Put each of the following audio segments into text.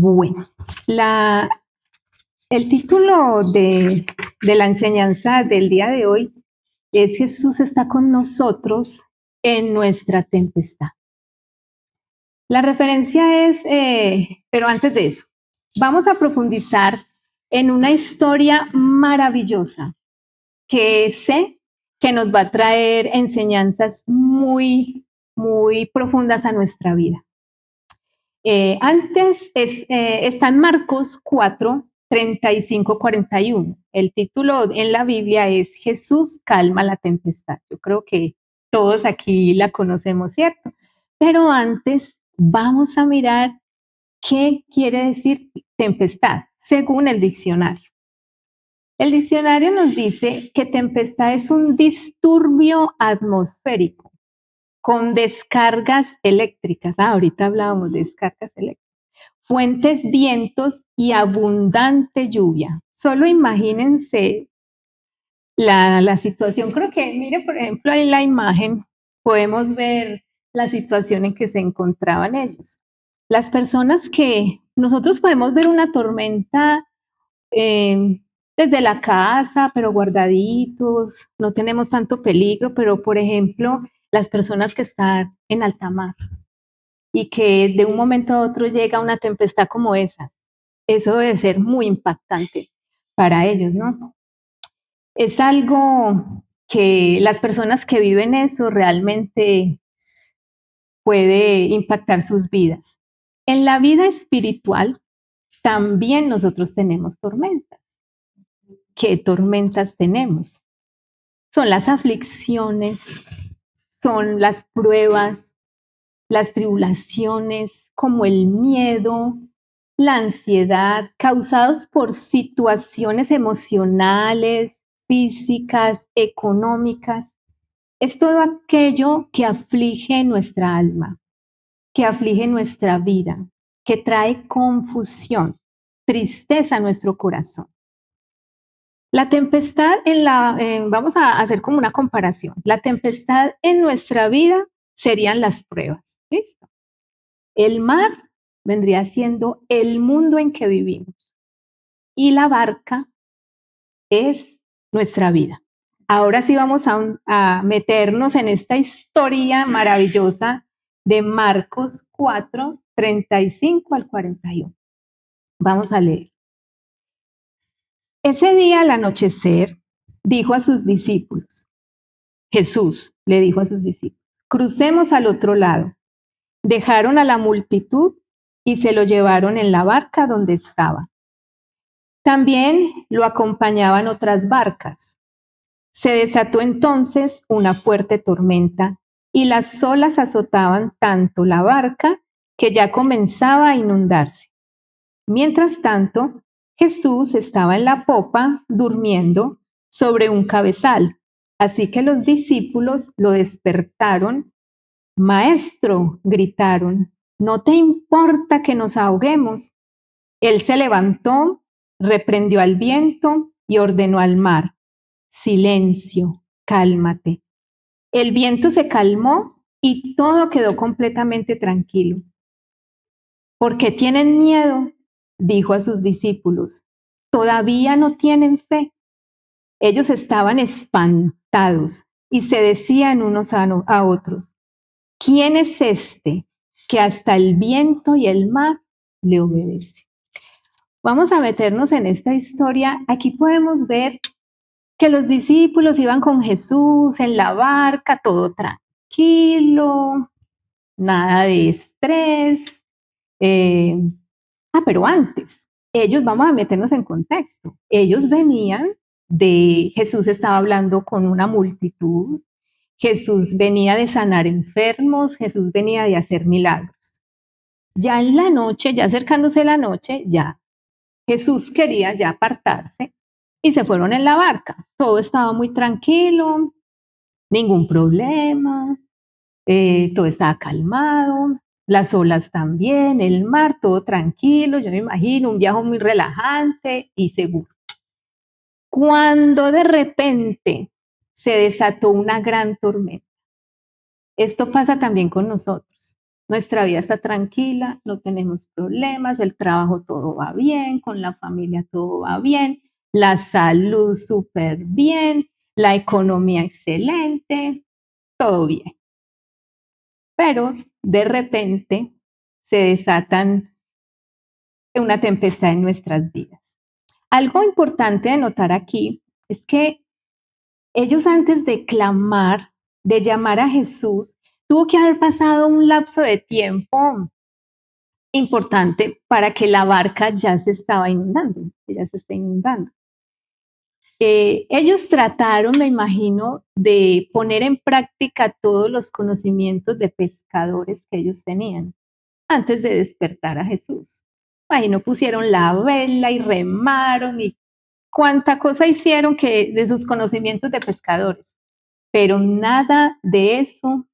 Bueno, el título de la enseñanza del día de hoy es Jesús está con nosotros en nuestra tempestad. La referencia es, pero antes de eso, vamos a profundizar en una historia maravillosa que sé que nos va a traer enseñanzas muy, muy profundas a nuestra vida. Está en Marcos 4, 35, 41. El título en la Biblia es Jesús calma la tempestad. Yo creo que todos aquí la conocemos, ¿cierto? Pero antes vamos a mirar qué quiere decir tempestad, según el diccionario. El diccionario nos dice que tempestad es un disturbio atmosférico con descargas eléctricas. Ahorita hablábamos de descargas eléctricas. Fuentes, vientos y abundante lluvia. Solo imagínense la situación. Creo que, mire, por ejemplo, en la imagen podemos ver la situación en que se encontraban ellos. Las personas que nosotros podemos ver una tormenta desde la casa, pero guardaditos, no tenemos tanto peligro, pero por ejemplo, las personas que están en alta mar y que de un momento a otro llega una tempestad como esa, eso debe ser muy impactante para ellos, ¿no? Es algo que las personas que viven eso realmente puede impactar sus vidas. En la vida espiritual también nosotros tenemos tormentas. ¿Qué tormentas tenemos? Son las aflicciones, son las pruebas, las tribulaciones, como el miedo, la ansiedad, causados por situaciones emocionales, físicas, económicas. Es todo aquello que aflige nuestra alma, que aflige nuestra vida, que trae confusión, tristeza a nuestro corazón. La tempestad vamos a hacer como una comparación. La tempestad en nuestra vida serían las pruebas. ¿Listo? El mar vendría siendo el mundo en que vivimos y la barca es nuestra vida. Ahora sí vamos a meternos en esta historia maravillosa de Marcos 4, 35 al 41. Vamos a leer. Ese día al anochecer dijo a sus discípulos, Jesús le dijo a sus discípulos, crucemos al otro lado. Dejaron a la multitud y se lo llevaron en la barca donde estaba. También lo acompañaban otras barcas. Se desató entonces una fuerte tormenta y las olas azotaban tanto la barca que ya comenzaba a inundarse. Mientras tanto, Jesús estaba en la popa durmiendo sobre un cabezal. Así que los discípulos lo despertaron. Maestro, gritaron, ¿no te importa que nos ahoguemos? Él se levantó, reprendió al viento y ordenó al mar, silencio, cálmate. El viento se calmó y todo quedó completamente tranquilo. ¿Por qué tienen miedo? Dijo a sus discípulos. ¿Todavía no tienen fe? Ellos estaban espantados y se decían unos a otros, ¿quién es este que hasta el viento y el mar le obedece? Vamos a meternos en esta historia. Aquí podemos ver que los discípulos iban con Jesús en la barca, todo tranquilo, nada de estrés. Pero antes, vamos a meternos en contexto. Ellos venían Jesús estaba hablando con una multitud, Jesús venía de sanar enfermos, Jesús venía de hacer milagros. Ya en la noche, ya acercándose la noche, ya Jesús quería ya apartarse y se fueron en la barca. Todo estaba muy tranquilo, ningún problema, todo estaba calmado, las olas también, el mar, todo tranquilo, yo me imagino, un viaje muy relajante y seguro. Cuando de repente se desató una gran tormenta. Esto pasa también con nosotros. nuestra vida está tranquila, no tenemos problemas, el trabajo todo va bien, con la familia todo va bien, la salud súper bien, la economía excelente, todo bien. Pero de repente se desatan una tempestad en nuestras vidas. Algo importante de notar aquí es que ellos antes de clamar, de llamar a Jesús, tuvo que haber pasado un lapso de tiempo importante para que la barca ya se estaba inundando, ya se está inundando. Ellos trataron, me imagino, de poner en práctica todos los conocimientos de pescadores que ellos tenían antes de despertar a Jesús. Imagino, pusieron la vela y remaron y cuánta cosa hicieron que de sus conocimientos de pescadores, pero nada de eso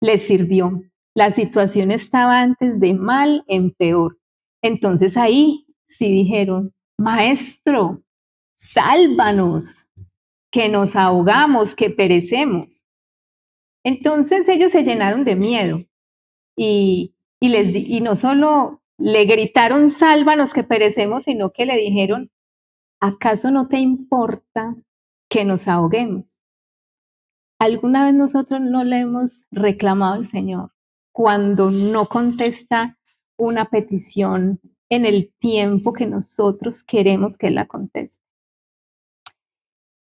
les sirvió. La situación estaba antes de mal en peor. Entonces ahí sí dijeron, maestro, sálvanos, que nos ahogamos, que perecemos. Entonces ellos se llenaron de miedo y no solo le gritaron, sálvanos, que perecemos, sino que le dijeron, ¿acaso no te importa que nos ahoguemos? ¿Alguna vez nosotros no le hemos reclamado al Señor cuando no contesta una petición en el tiempo que nosotros queremos que Él la conteste?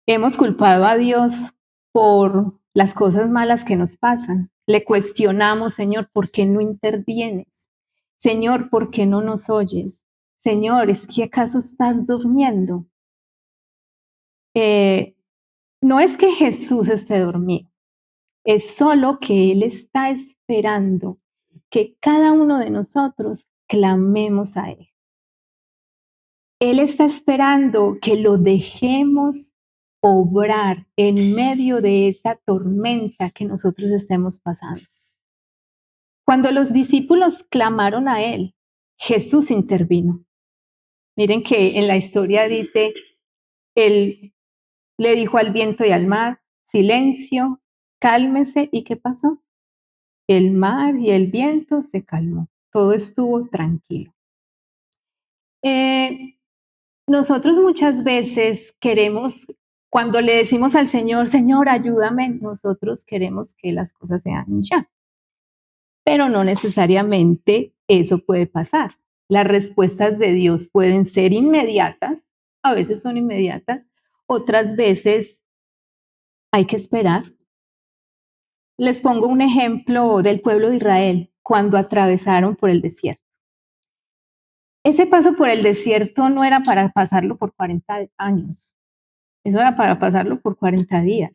Hemos culpado a Dios por las cosas malas que nos pasan. Le cuestionamos, Señor, ¿por qué no intervienes? Señor, ¿por qué no nos oyes? Señor, ¿es que acaso estás durmiendo? No es que Jesús esté dormido, es solo que Él está esperando que cada uno de nosotros clamemos a Él. Él está esperando que lo dejemos obrar en medio de esa tormenta que nosotros estemos pasando. Cuando los discípulos clamaron a Él, Jesús intervino. Miren que en la historia dice, Él le dijo al viento y al mar, silencio, cálmese, ¿y qué pasó? El mar y el viento se calmó, todo estuvo tranquilo. Nosotros muchas veces queremos, cuando le decimos al Señor, Señor, ayúdame, nosotros queremos que las cosas sean ya, pero no necesariamente eso puede pasar. Las respuestas de Dios pueden ser inmediatas, a veces son inmediatas, otras veces hay que esperar. Les pongo un ejemplo del pueblo de Israel cuando atravesaron por el desierto. Ese paso por el desierto no era para pasarlo por 40 años, eso era para pasarlo por 40 días,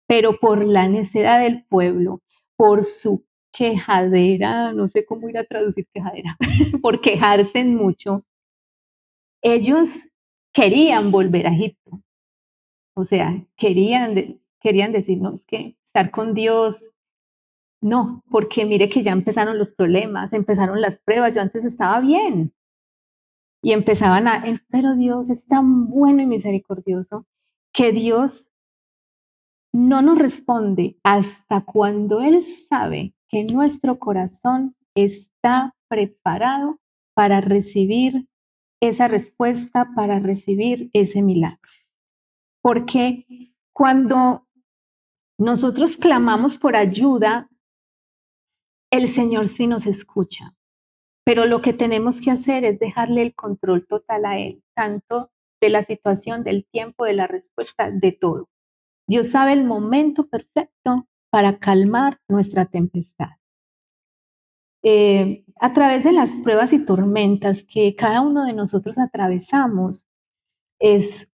pero por la necedad del pueblo, por su quejadera, no sé cómo ir a traducir quejadera, por quejarse mucho, ellos querían volver a Egipto, o sea, querían decir, no, es que estar con Dios, no, porque mire que ya empezaron los problemas, empezaron las pruebas, yo antes estaba bien, y empezaban pero Dios es tan bueno y misericordioso que Dios no nos responde hasta cuando Él sabe que nuestro corazón está preparado para recibir esa respuesta, para recibir ese milagro. Porque cuando nosotros clamamos por ayuda, el Señor sí nos escucha. Pero lo que tenemos que hacer es dejarle el control total a Él, tanto de la situación, del tiempo, de la respuesta, de todo. Dios sabe el momento perfecto para calmar nuestra tempestad. A través de las pruebas y tormentas que cada uno de nosotros atravesamos, es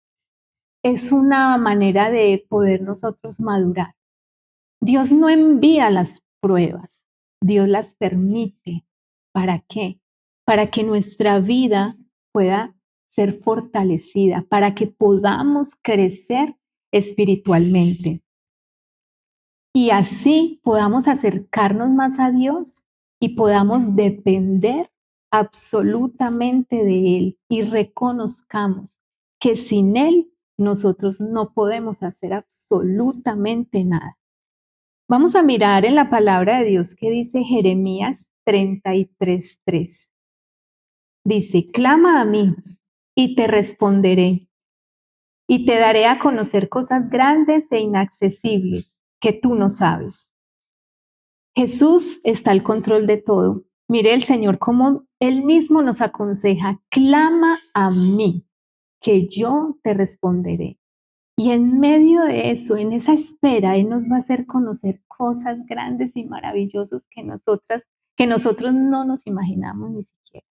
una manera de poder nosotros madurar. Dios no envía las pruebas, Dios las permite. ¿Para qué? Para que nuestra vida pueda ser fortalecida, para que podamos crecer espiritualmente. Y así podamos acercarnos más a Dios y podamos depender absolutamente de Él y reconozcamos que sin Él nosotros no podemos hacer absolutamente nada. Vamos a mirar en la palabra de Dios que dice Jeremías 33:3. Dice, clama a mí y te responderé y te daré a conocer cosas grandes e inaccesibles que tú no sabes. Jesús está al control de todo. Mire el Señor como Él mismo nos aconseja, clama a mí, que yo te responderé. Y en medio de eso, en esa espera, Él nos va a hacer conocer cosas grandes y maravillosas que nosotros no nos imaginamos ni siquiera.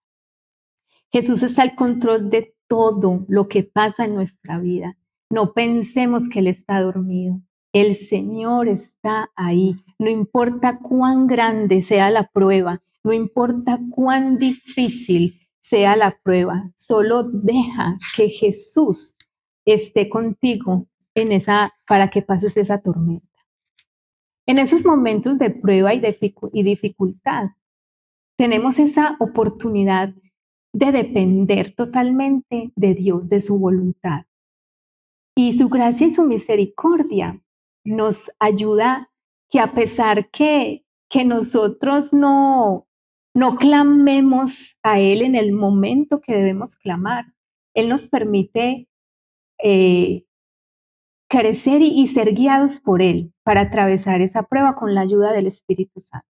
Jesús está al control de todo lo que pasa en nuestra vida. No pensemos que Él está dormido. El Señor está ahí. No importa cuán grande sea la prueba, no importa cuán difícil sea la prueba, solo deja que Jesús esté contigo para que pases esa tormenta. En esos momentos de prueba y dificultad, tenemos esa oportunidad de depender totalmente de Dios, de su voluntad. Y su gracia y su misericordia nos ayuda que a pesar que nosotros no clamemos a Él en el momento que debemos clamar, Él nos permite crecer y ser guiados por Él para atravesar esa prueba con la ayuda del Espíritu Santo.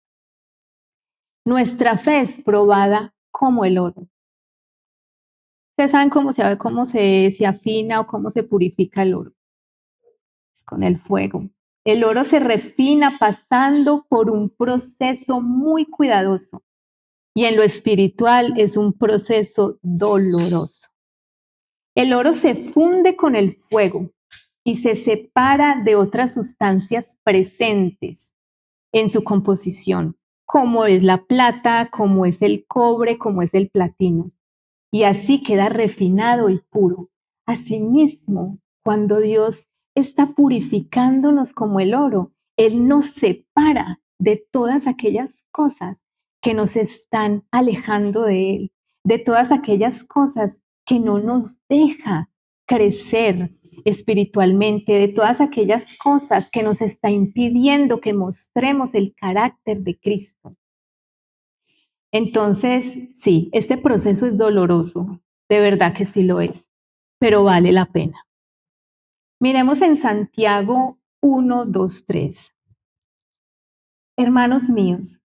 Nuestra fe es probada como el oro. Ustedes saben cómo se afina o cómo se purifica el oro. Es con el fuego. El oro se refina pasando por un proceso muy cuidadoso y en lo espiritual es un proceso doloroso. El oro se funde con el fuego y se separa de otras sustancias presentes en su composición, como es la plata, como es el cobre, como es el platino. Y así queda refinado y puro. Asimismo, cuando Dios está purificándonos como el oro, Él nos separa de todas aquellas cosas que nos están alejando de Él, de todas aquellas cosas que no nos deja crecer espiritualmente, de todas aquellas cosas que nos está impidiendo que mostremos el carácter de Cristo. Entonces, sí, este proceso es doloroso, de verdad que sí lo es, pero vale la pena. Miremos en Santiago 1, 2, 3. Hermanos míos,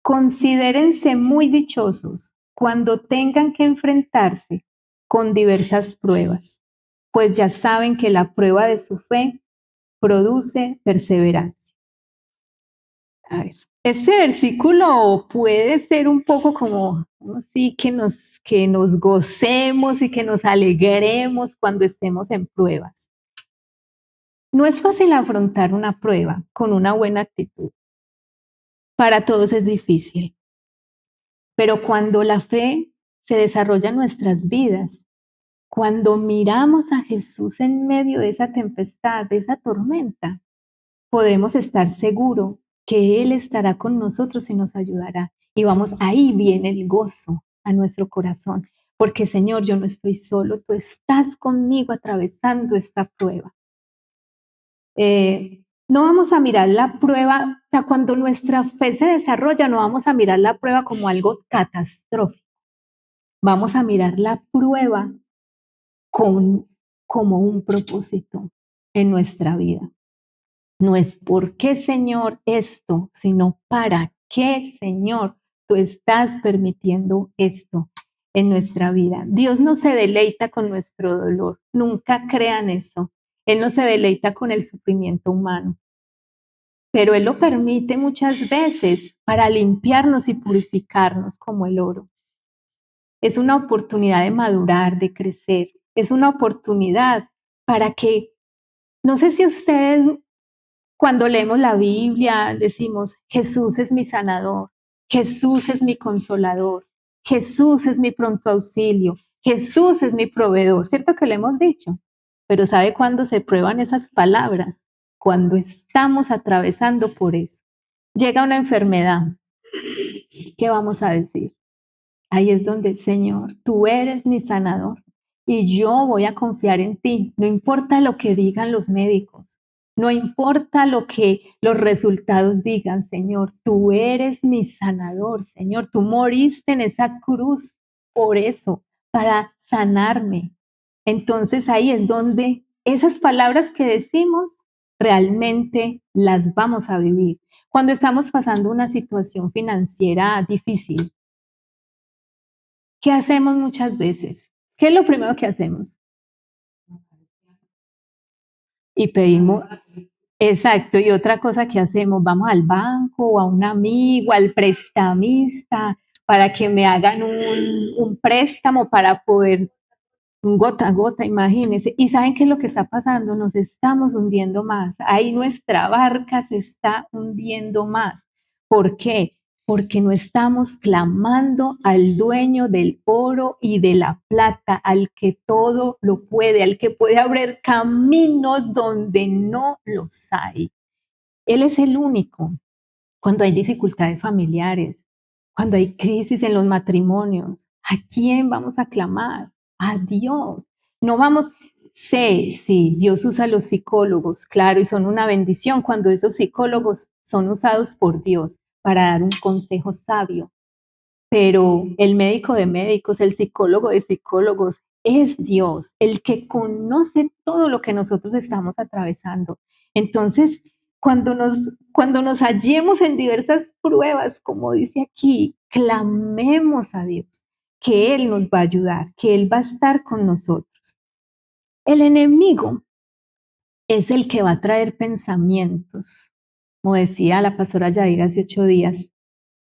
considérense muy dichosos cuando tengan que enfrentarse con diversas pruebas, pues ya saben que la prueba de su fe produce perseverancia. A ver, este versículo puede ser un poco como, sí, que nos gocemos y que nos alegremos cuando estemos en pruebas. No es fácil afrontar una prueba con una buena actitud. Para todos es difícil. Pero cuando la fe se desarrolla en nuestras vidas, cuando miramos a Jesús en medio de esa tempestad, de esa tormenta, podremos estar seguros que Él estará con nosotros y nos ayudará. Y vamos, ahí viene el gozo a nuestro corazón, porque Señor, yo no estoy solo, tú estás conmigo atravesando esta prueba. No vamos a mirar la prueba, o sea, cuando nuestra fe se desarrolla, no vamos a mirar la prueba como algo catastrófico. Vamos a mirar la prueba como un propósito en nuestra vida. No es por qué, Señor, esto, sino para qué, Señor, tú estás permitiendo esto en nuestra vida. Dios no se deleita con nuestro dolor. Nunca crean eso. Él no se deleita con el sufrimiento humano. Pero Él lo permite muchas veces para limpiarnos y purificarnos como el oro. Es una oportunidad de madurar, de crecer. Es una oportunidad para que, no sé si ustedes cuando leemos la Biblia decimos, Jesús es mi sanador, Jesús es mi consolador, Jesús es mi pronto auxilio, Jesús es mi proveedor, ¿cierto que lo hemos dicho? Pero ¿sabe cuándo se prueban esas palabras? Cuando estamos atravesando por eso. Llega una enfermedad, ¿qué vamos a decir? Ahí es donde, Señor, tú eres mi sanador y yo voy a confiar en ti, no importa lo que digan los médicos, No importa lo que los resultados digan, Señor, tú eres mi sanador, Señor. Tú moriste en esa cruz por eso, para sanarme. Entonces ahí es donde esas palabras que decimos realmente las vamos a vivir. Cuando estamos pasando una situación financiera difícil, ¿qué hacemos muchas veces? ¿Qué es lo primero que hacemos? Y pedimos, exacto, y otra cosa que hacemos, vamos al banco o a un amigo, al prestamista, para que me hagan un préstamo para poder, un gota a gota, imagínense. ¿Y saben qué es lo que está pasando? Nos estamos hundiendo más. Ahí nuestra barca se está hundiendo más. ¿Por qué? Porque no estamos clamando al dueño del oro y de la plata, al que todo lo puede, al que puede abrir caminos donde no los hay. Él es el único. Cuando hay dificultades familiares, cuando hay crisis en los matrimonios, ¿a quién vamos a clamar? A Dios. No vamos, sé, sí, Dios usa a los psicólogos, claro, y son una bendición cuando esos psicólogos son usados por Dios para dar un consejo sabio, pero el médico de médicos, el psicólogo de psicólogos, es Dios, el que conoce todo lo que nosotros estamos atravesando. Entonces, cuando nos hallemos en diversas pruebas, como dice aquí, clamemos a Dios, que Él nos va a ayudar, que Él va a estar con nosotros. El enemigo es el que va a traer pensamientos, como decía la pastora Yair hace 8 días,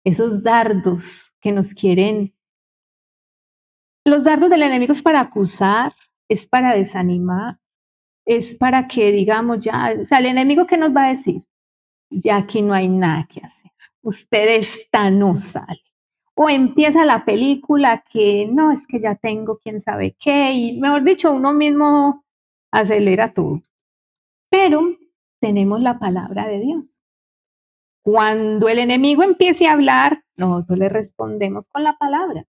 esos dardos que nos quieren. Los dardos del enemigo es para acusar, es para desanimar, es para que digamos ya, o sea, el enemigo ¿qué nos va a decir? Ya aquí no hay nada que hacer. Usted esta no sale. O empieza la película que no, es que ya tengo quién sabe qué, y mejor dicho, uno mismo acelera todo. Pero tenemos la palabra de Dios. Cuando el enemigo empiece a hablar, nosotros le respondemos con la palabra,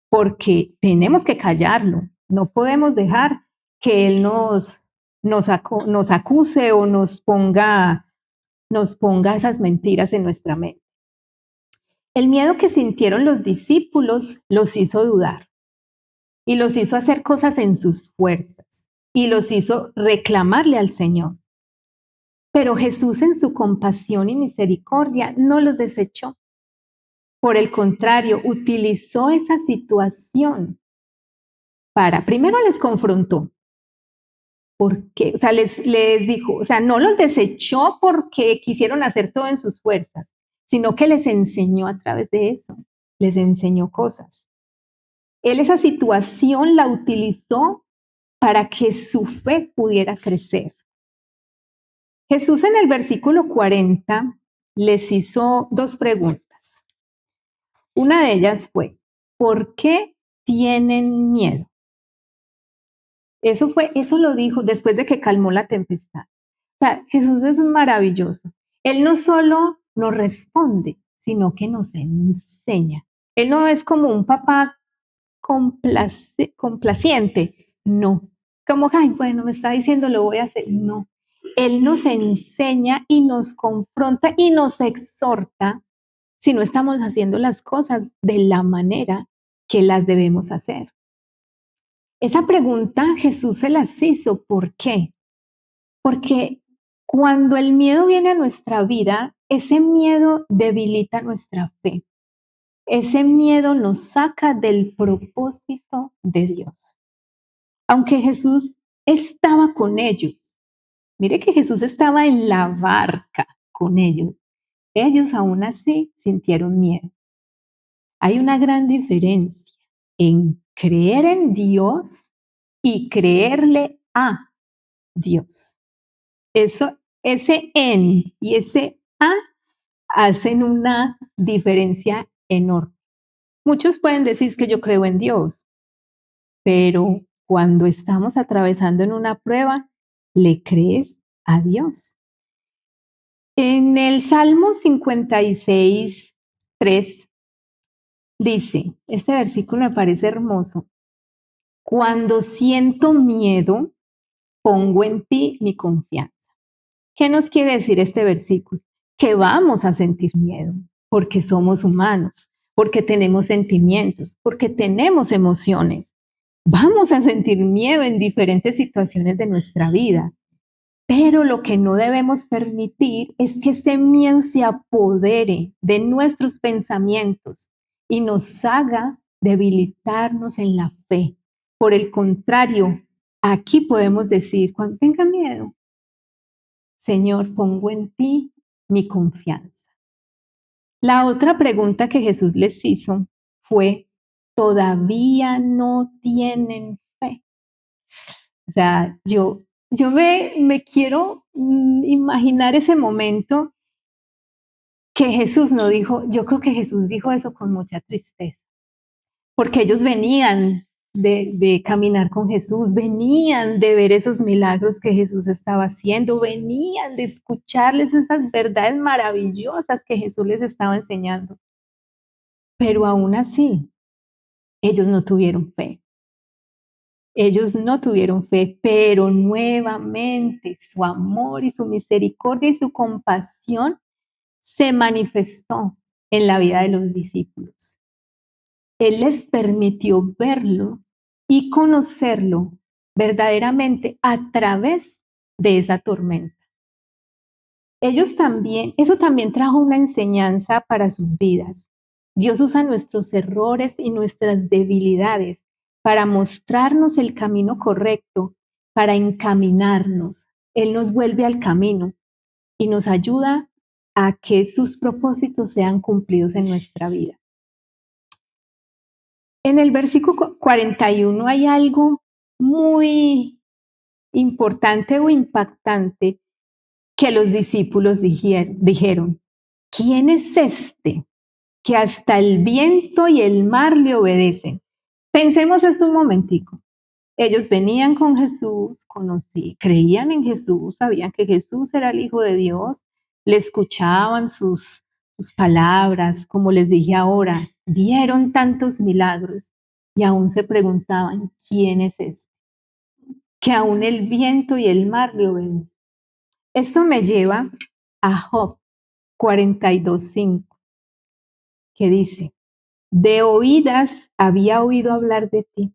porque tenemos que callarlo. No podemos dejar que él nos acuse o nos ponga esas mentiras en nuestra mente. El miedo que sintieron los discípulos los hizo dudar y los hizo hacer cosas en sus fuerzas y los hizo reclamarle al Señor. Pero Jesús en su compasión y misericordia no los desechó. Por el contrario, utilizó esa situación primero les confrontó, porque, o sea, les dijo, o sea, no los desechó porque quisieron hacer todo en sus fuerzas, sino que les enseñó a través de eso, les enseñó cosas. Él esa situación la utilizó para que su fe pudiera crecer. Jesús en el versículo 40 les hizo dos preguntas. Una de ellas fue, ¿por qué tienen miedo? Eso lo dijo después de que calmó la tempestad. O sea, Jesús es maravilloso. Él no solo nos responde, sino que nos enseña. Él no es como un papá complaciente, no. Como, ay, bueno, me está diciendo, lo voy a hacer. No. Él nos enseña y nos confronta y nos exhorta si no estamos haciendo las cosas de la manera que las debemos hacer. Esa pregunta Jesús se las hizo. ¿Por qué? Porque cuando el miedo viene a nuestra vida, ese miedo debilita nuestra fe. Ese miedo nos saca del propósito de Dios. Aunque Jesús estaba con ellos, mire que Jesús estaba en la barca con ellos aún así sintieron miedo. Hay una gran diferencia en creer en Dios y creerle a Dios. Ese en y ese a hacen una diferencia enorme. Muchos pueden decir que yo creo en Dios, pero cuando estamos atravesando en una prueba, le crees a Dios. En el Salmo 56:3 dice, este versículo me parece hermoso, cuando siento miedo, pongo en ti mi confianza. ¿Qué nos quiere decir este versículo? Que vamos a sentir miedo, porque somos humanos, porque tenemos sentimientos, porque tenemos emociones. Vamos a sentir miedo en diferentes situaciones de nuestra vida, pero lo que no debemos permitir es que ese miedo se apodere de nuestros pensamientos y nos haga debilitarnos en la fe. Por el contrario, aquí podemos decir, cuando tenga miedo, Señor, pongo en ti mi confianza. La otra pregunta que Jesús les hizo fue, ¿todavía no tienen fe? O sea, yo me quiero imaginar ese momento que Jesús no dijo, yo creo que Jesús dijo eso con mucha tristeza, porque ellos venían de caminar con Jesús, venían de ver esos milagros que Jesús estaba haciendo, venían de escucharles esas verdades maravillosas que Jesús les estaba enseñando. Pero aún así, ellos no tuvieron fe. Ellos no tuvieron fe, pero nuevamente su amor y su misericordia y su compasión se manifestó en la vida de los discípulos. Él les permitió verlo y conocerlo verdaderamente a través de esa tormenta. Ellos también, eso también trajo una enseñanza para sus vidas. Dios usa nuestros errores y nuestras debilidades para mostrarnos el camino correcto, para encaminarnos. Él nos vuelve al camino y nos ayuda a que sus propósitos sean cumplidos en nuestra vida. En el versículo 41 hay algo muy importante o impactante que los discípulos dijeron, ¿quién es este que hasta el viento y el mar le obedecen? Pensemos esto un momentico. Ellos venían con Jesús, creían en Jesús, sabían que Jesús era el Hijo de Dios, le escuchaban sus palabras, como les dije ahora, vieron tantos milagros y aún se preguntaban, ¿quién es este? Que aún el viento y el mar le obedecen. Esto me lleva a Job 42:5, que dice, de oídas había oído hablar de ti,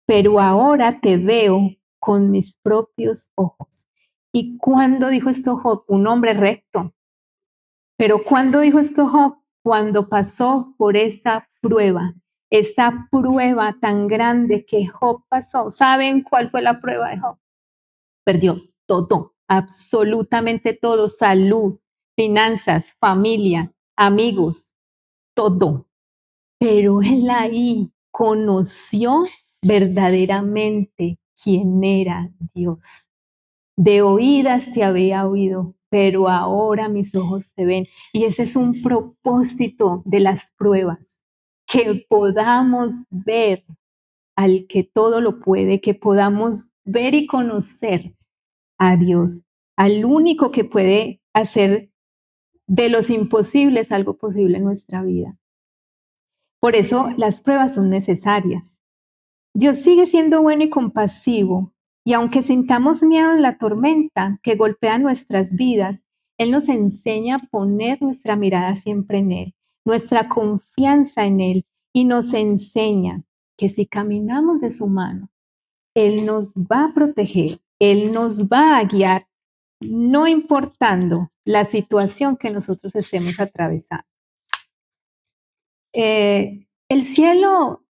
pero ahora te veo con mis propios ojos. ¿Y cuándo dijo esto Job? Un hombre recto. Pero ¿cuándo dijo esto Job? Cuando pasó por esa prueba tan grande que Job pasó. ¿Saben cuál fue la prueba de Job? Perdió todo, absolutamente todo, salud, finanzas, familia, amigos, todo. Pero él ahí conoció verdaderamente quién era Dios. De oídas te había oído, pero ahora mis ojos te ven. Y ese es un propósito de las pruebas, que podamos ver al que todo lo puede, que podamos ver y conocer a Dios, al único que puede hacer de los imposibles algo posible en nuestra vida. Por eso las pruebas son necesarias. Dios sigue siendo bueno y compasivo, y aunque sintamos miedo en la tormenta que golpea nuestras vidas, Él nos enseña a poner nuestra mirada siempre en Él, nuestra confianza en Él, y nos enseña que si caminamos de su mano, Él nos va a proteger, Él nos va a guiar, no importando la situación que nosotros estemos atravesando. El cielo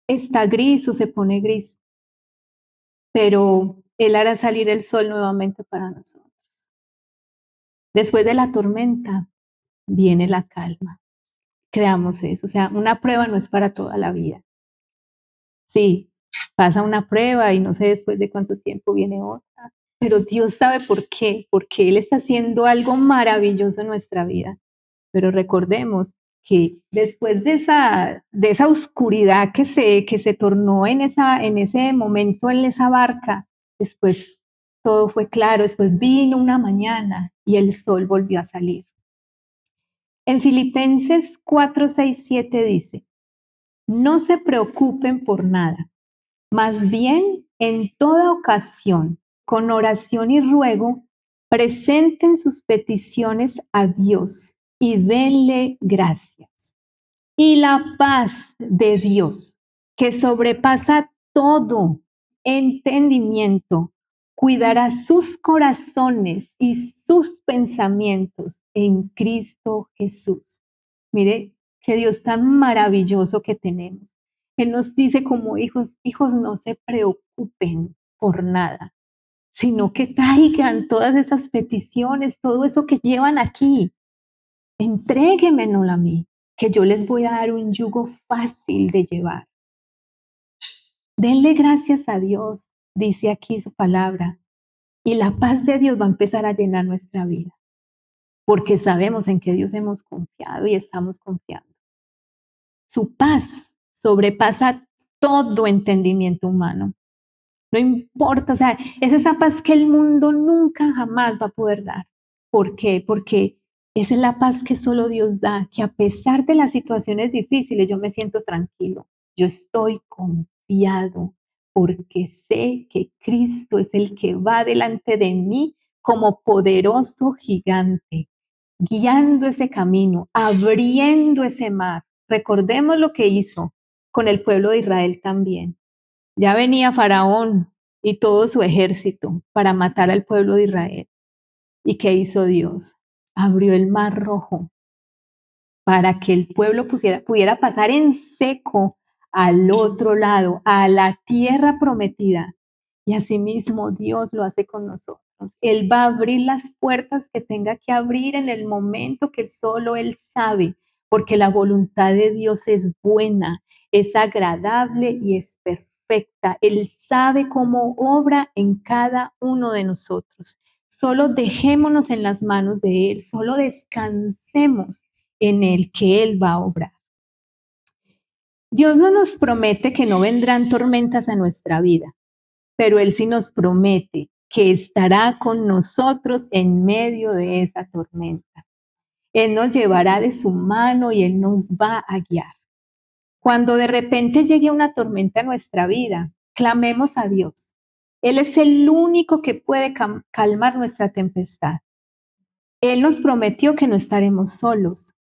está gris o se pone gris, pero Él hará salir el sol nuevamente para nosotros. Después de la tormenta viene la calma. Creamos eso. O sea, una prueba no es para toda la vida. Sí, pasa una prueba y no sé después de cuánto tiempo viene otra, pero Dios sabe por qué, porque Él está haciendo algo maravilloso en nuestra vida. Pero recordemos que después de esa oscuridad que se tornó en ese momento en esa barca, después todo fue claro, después vino una mañana y el sol volvió a salir. En Filipenses 4:6-7 dice, no se preocupen por nada, más bien en toda ocasión, con oración y ruego, Presenten sus peticiones a Dios y denle gracias. Y la paz de Dios, que sobrepasa todo entendimiento, cuidará sus corazones y sus pensamientos en Cristo Jesús. Mire qué Dios tan maravilloso que tenemos. Él nos dice como hijos, hijos, no se preocupen por nada, sino que traigan todas esas peticiones, todo eso que llevan aquí, entréguemelo a mí, que yo les voy a dar un yugo fácil de llevar. Denle gracias a Dios, dice aquí su palabra, y la paz de Dios va a empezar a llenar nuestra vida, porque sabemos en que Dios hemos confiado y estamos confiando. Su paz sobrepasa todo entendimiento humano. No importa, o sea, es esa paz que el mundo nunca jamás va a poder dar. ¿Por qué? Porque esa es la paz que solo Dios da, que a pesar de las situaciones difíciles yo me siento tranquilo. Yo estoy confiado porque sé que Cristo es el que va delante de mí como poderoso gigante, guiando ese camino, abriendo ese mar. Recordemos lo que hizo con el pueblo de Israel también. Ya venía Faraón y todo su ejército para matar al pueblo de Israel. ¿Y qué hizo Dios? Abrió el mar rojo para que el pueblo pudiera pasar en seco al otro lado, a la tierra prometida. Y asimismo Dios lo hace con nosotros. Él va a abrir las puertas que tenga que abrir en el momento que solo Él sabe, porque la voluntad de Dios es buena, es agradable y es perfecta. Él sabe cómo obra en cada uno de nosotros. Solo dejémonos en las manos de Él, solo descansemos en el que Él va a obrar. Dios no nos promete que no vendrán tormentas a nuestra vida, pero Él sí nos promete que estará con nosotros en medio de esa tormenta. Él nos llevará de su mano y Él nos va a guiar. Cuando de repente llegue una tormenta a nuestra vida, clamemos a Dios. Él es el único que puede calmar nuestra tempestad. Él nos prometió que no estaremos solos.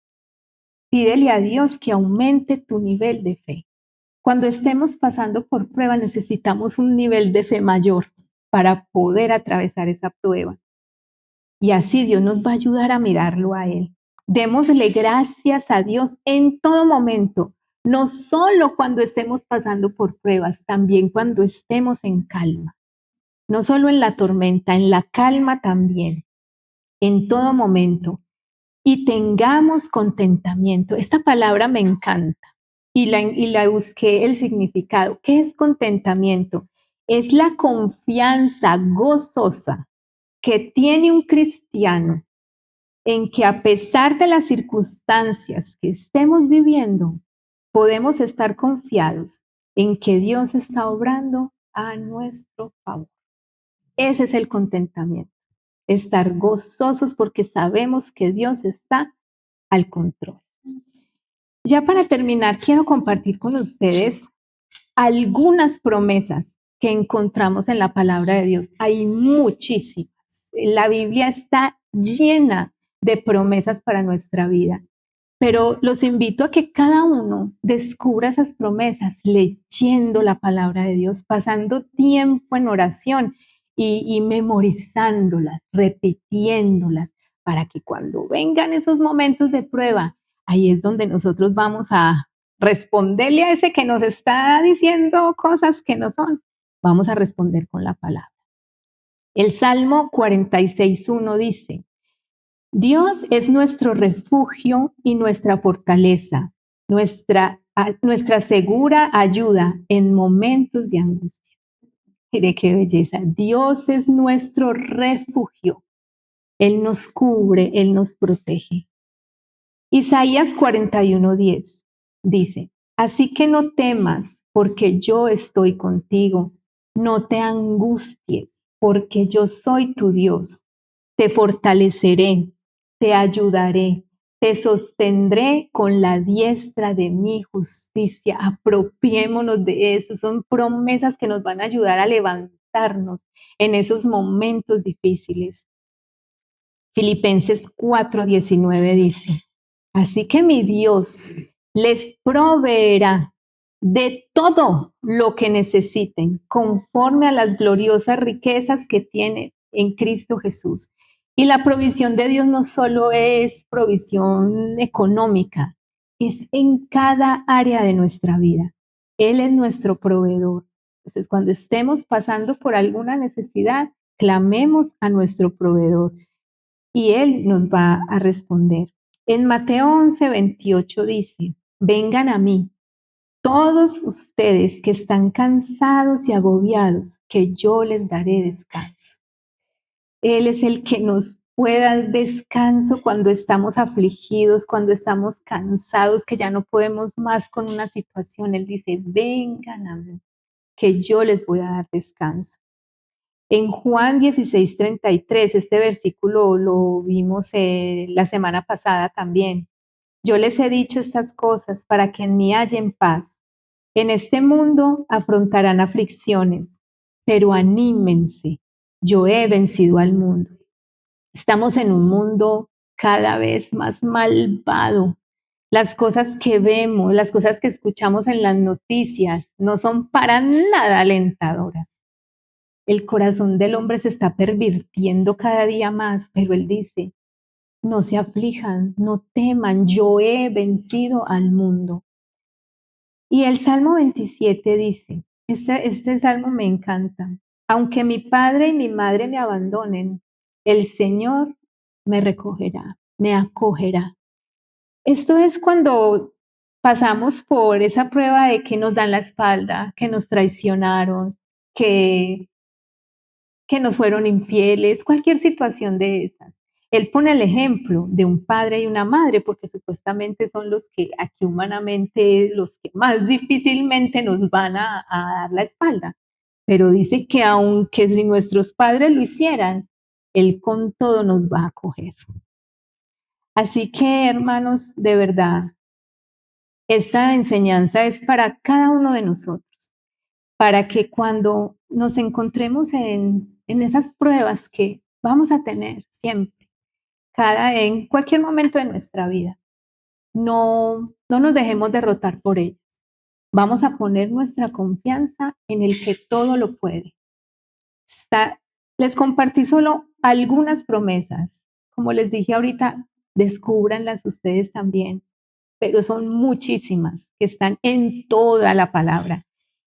Pídele a Dios que aumente tu nivel de fe. Cuando estemos pasando por prueba, necesitamos un nivel de fe mayor para poder atravesar esa prueba. Y así Dios nos va a ayudar a mirarlo a Él. Démosle gracias a Dios en todo momento, no solo cuando estemos pasando por pruebas, también cuando estemos en calma. No solo en la tormenta, en la calma también, en todo momento. Y tengamos contentamiento. Esta palabra me encanta y la busqué el significado. ¿Qué es contentamiento? Es la confianza gozosa que tiene un cristiano en que a pesar de las circunstancias que estemos viviendo, podemos estar confiados en que Dios está obrando a nuestro favor. Ese es el contentamiento. Estar gozosos porque sabemos que Dios está al control. Ya para terminar, quiero compartir con ustedes algunas promesas que encontramos en la palabra de Dios. Hay muchísimas. La Biblia está llena de promesas para nuestra vida, pero los invito a que cada uno descubra esas promesas leyendo la palabra de Dios, pasando tiempo en oración y memorizándolas, repitiéndolas, para que cuando vengan esos momentos de prueba, ahí es donde nosotros vamos a responderle a ese que nos está diciendo cosas que no son. Vamos a responder con la palabra. El Salmo 46:1 dice: Dios es nuestro refugio y nuestra fortaleza, nuestra segura ayuda en momentos de angustia. Mire qué belleza. Dios es nuestro refugio. Él nos cubre, Él nos protege. Isaías 41:10 dice: Así que no temas, porque yo estoy contigo. No te angusties, porque yo soy tu Dios. Te fortaleceré, te ayudaré, te sostendré con la diestra de mi justicia. Apropiémonos de eso. Son promesas que nos van a ayudar a levantarnos en esos momentos difíciles. Filipenses 4:19 dice, así que mi Dios les proveerá de todo lo que necesiten conforme a las gloriosas riquezas que tiene en Cristo Jesús. Y la provisión de Dios no solo es provisión económica, es en cada área de nuestra vida. Él es nuestro proveedor. Entonces, cuando estemos pasando por alguna necesidad, clamemos a nuestro proveedor y Él nos va a responder. En Mateo 11:28 dice, vengan a mí, todos ustedes que están cansados y agobiados, que yo les daré descanso. Él es el que nos puede dar descanso cuando estamos afligidos, cuando estamos cansados, que ya no podemos más con una situación. Él dice, vengan a mí, que yo les voy a dar descanso. En Juan 16:33, este versículo lo vimos la semana pasada también. Yo les he dicho estas cosas para que en mí hallen paz. En este mundo afrontarán aflicciones, pero anímense. Yo he vencido al mundo. Estamos en un mundo cada vez más malvado. Las cosas que vemos, las cosas que escuchamos en las noticias no son para nada alentadoras. El corazón del hombre se está pervirtiendo cada día más, pero él dice, no se aflijan, no teman, yo he vencido al mundo. Y el Salmo 27 dice, este salmo me encanta, aunque mi padre y mi madre me abandonen, el Señor me recogerá, me acogerá. Esto es cuando pasamos por esa prueba de que nos dan la espalda, que nos traicionaron, que nos fueron infieles, cualquier situación de esas. Él pone el ejemplo de un padre y una madre, porque supuestamente son los que aquí humanamente, los que más difícilmente nos van a dar la espalda. Pero dice que aunque si nuestros padres lo hicieran, Él con todo nos va a acoger. Así que, hermanos, de verdad, esta enseñanza es para cada uno de nosotros, para que cuando nos encontremos en esas pruebas que vamos a tener siempre, en cualquier momento de nuestra vida, no nos dejemos derrotar por ellas. Vamos a poner nuestra confianza en el que todo lo puede. Les compartí solo algunas promesas. Como les dije ahorita, descúbranlas ustedes también, pero son muchísimas que están en toda la palabra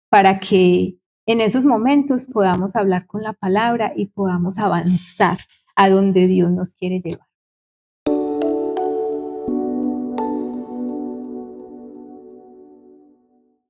para que en esos momentos podamos hablar con la palabra y podamos avanzar a donde Dios nos quiere llevar.